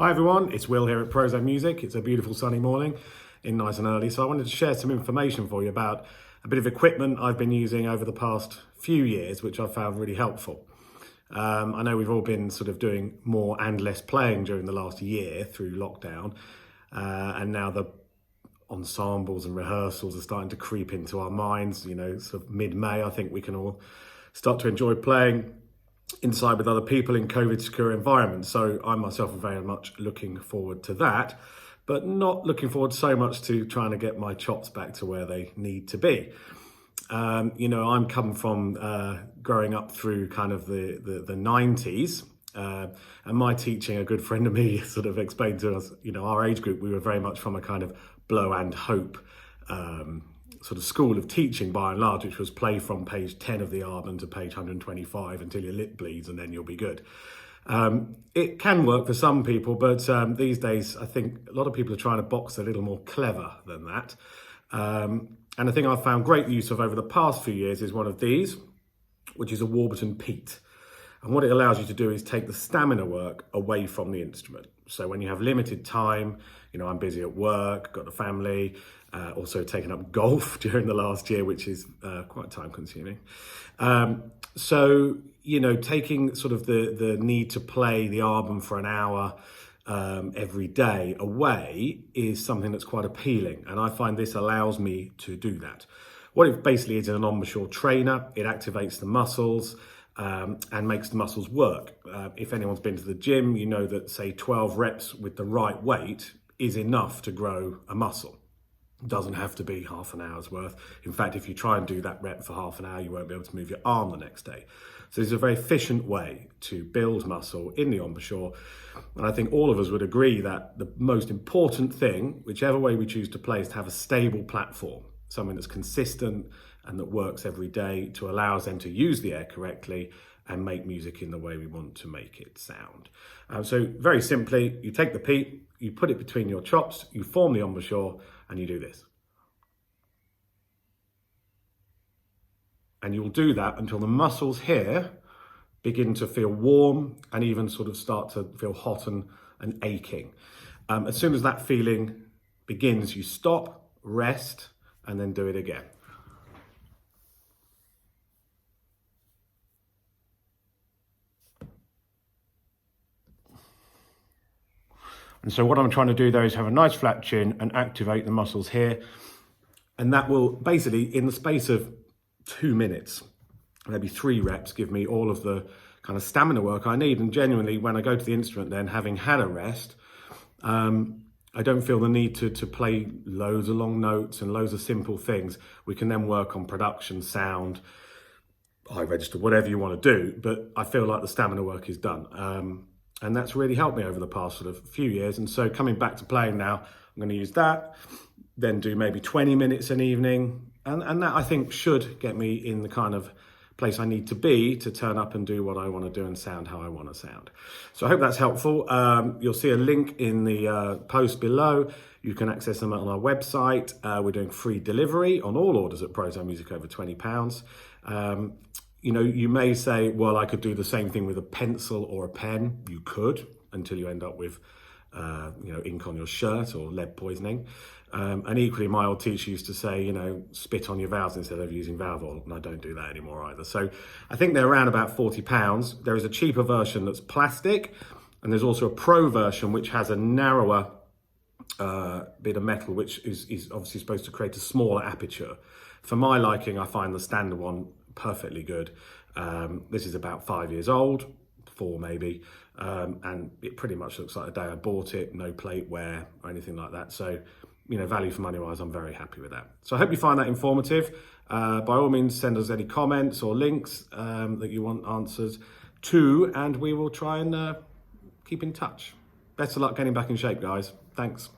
Hi everyone, it's Will here at Prozo Music. It's a beautiful sunny morning in nice and early, so I wanted to share some information for you about a bit of equipment I've been using over the past few years, which I've found really helpful. I know we've all been sort of doing more and less playing during the last year through lockdown, and now the ensembles and rehearsals are starting to creep into our minds. You know, sort of mid-May, I think we can all start to enjoy playing inside with other people in COVID secure environments. So I myself am very much looking forward to that, but not looking forward so much to trying to get my chops back to where they need to be. You know, I'm coming from growing up through kind of the 90s, and my teaching, a good friend of me sort of explained to us, you know, our age group, we were very much from a kind of blow and hope sort of school of teaching by and large, which was play from page 10 of the album to page 125 until your lip bleeds and then you'll be good. It can work for some people, but these days I think a lot of people are trying to box a little more clever than that. And the thing I've found great use of over the past few years is one of these, which is a Warburton P.E.T.E. And what it allows you to do is take the stamina work away from the instrument. So when you have limited time, you know, I'm busy at work, got a family, also taken up golf during the last year, which is quite time consuming. So, you know, taking sort of the need to play the album for an hour every day away is something that's quite appealing. And I find this allows me to do that. What it basically is an embouchure trainer. It activates the muscles and makes the muscles work. If anyone's been to the gym, you know that, say, 12 reps with the right weight is enough to grow a muscle. It doesn't have to be half an hour's worth. In fact, if you try and do that rep for half an hour, you won't be able to move your arm the next day. So it's a very efficient way to build muscle in the embouchure. And I think all of us would agree that the most important thing, whichever way we choose to play, is to have a stable platform, something that's consistent and that works every day to allow us then to use the air correctly and make music in the way we want to make it sound. So very simply, you take the P.E.T.E, you put it between your chops, you form the embouchure, and you do this. And you'll do that until the muscles here begin to feel warm and even sort of start to feel hot and aching. As soon as that feeling begins, you stop, rest, and then do it again. And so what I'm trying to do there is have a nice flat chin and activate the muscles here. And that will basically, in the space of 2 minutes, maybe 3 reps, give me all of the kind of stamina work I need. And genuinely, when I go to the instrument then, having had a rest, I don't feel the need to play loads of long notes and loads of simple things. We can then work on production, sound, high register, whatever you want to do. But I feel like the stamina work is done. And that's really helped me over the past sort of few years. And so coming back to playing now, I'm going to use that, then do maybe 20 minutes an evening. And that, I think, should get me in the kind of place I need to be to turn up and do what I want to do and sound how I want to sound. So I hope that's helpful. You'll see a link in the post below. You can access them on our website. We're doing free delivery on all orders at Prozo Music over £20. You know, you may say, well, I could do the same thing with a pencil or a pen. You could, until you end up with, you know, ink on your shirt or lead poisoning. And equally, my old teacher used to say, you know, spit on your valves instead of using valve oil. And I don't do that anymore either. So I think they're around about £40. There is a cheaper version that's plastic. And there's also a pro version, which has a narrower bit of metal, which is obviously supposed to create a smaller aperture. For my liking, I find the standard one perfectly good. This is about 5 years old, 4 maybe, and it pretty much looks like the day I bought it, no plate wear or anything like that. So, you know, value for money wise, I'm very happy with that. So I hope you find that informative. By all means, send us any comments or links that you want answers to, and we will try and keep in touch. Best of luck getting back in shape, guys. Thanks.